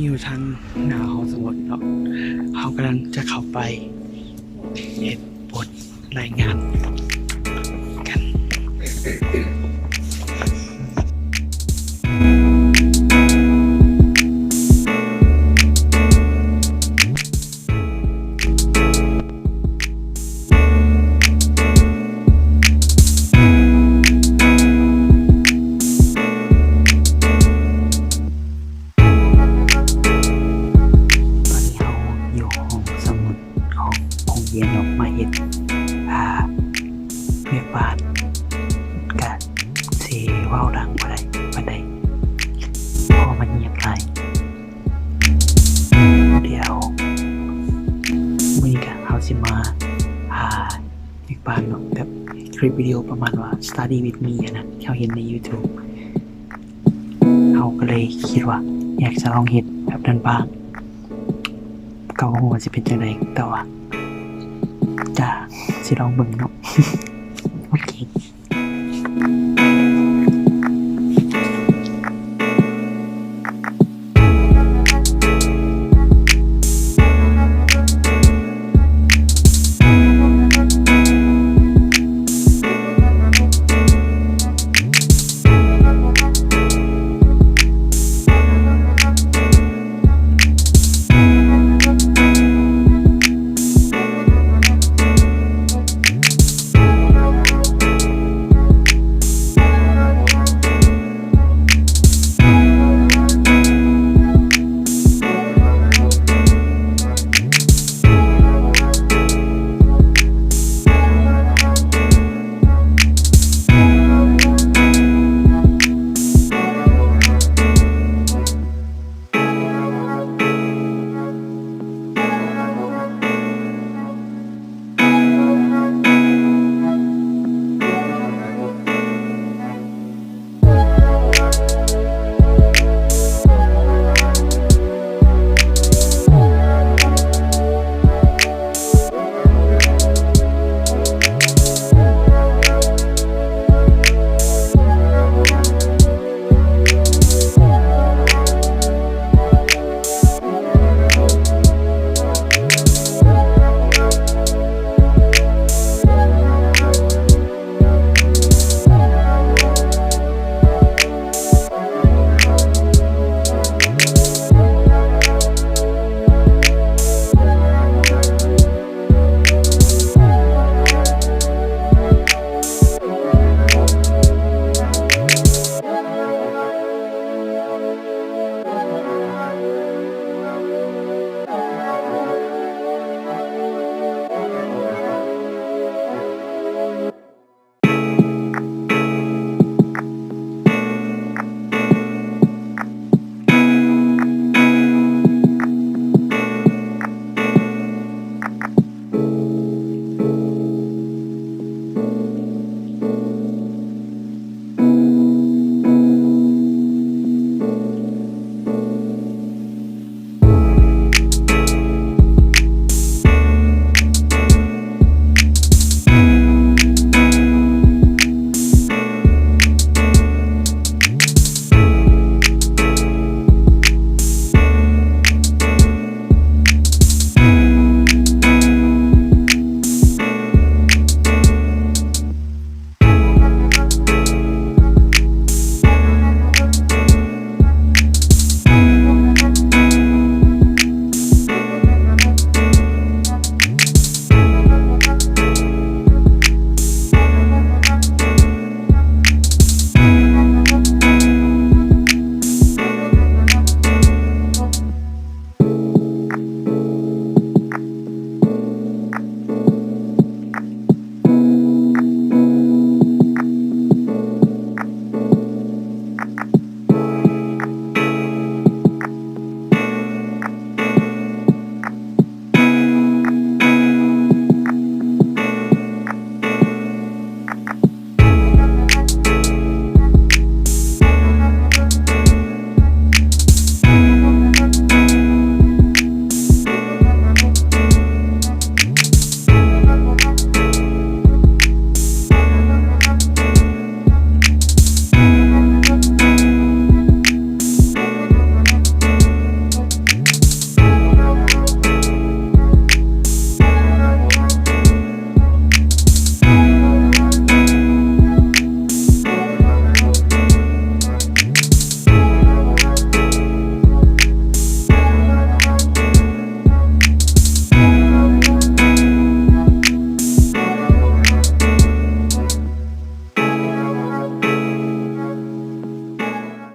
อยู่ทางหน้าห้องสมุดเนาะเขากำลังจะเข้าไปเฮ็ดบทรายงานกันอยู่ห้องสมุดของโรงเรียนออกมาเฮ็ดเวียกบ้านกะสิเว้าดังบ่ได้เพราะมันเงียบหลายเดี๋ยวมื้อนี้ก็เฮาสิมาเวียกบ้านเนาะแบบคลิปวิดีโอประมาณว่า study with me อะนะที่เฮาเห็นใน YouTube เฮาก็เลยคิดว่าอยากจะลองเฮ็ดแบบนั้นบ้างก็บ่ฮู้ว่าสิเป็นจังได๋แต่ว่าจะสิลองเบิ่งเนาะโอเค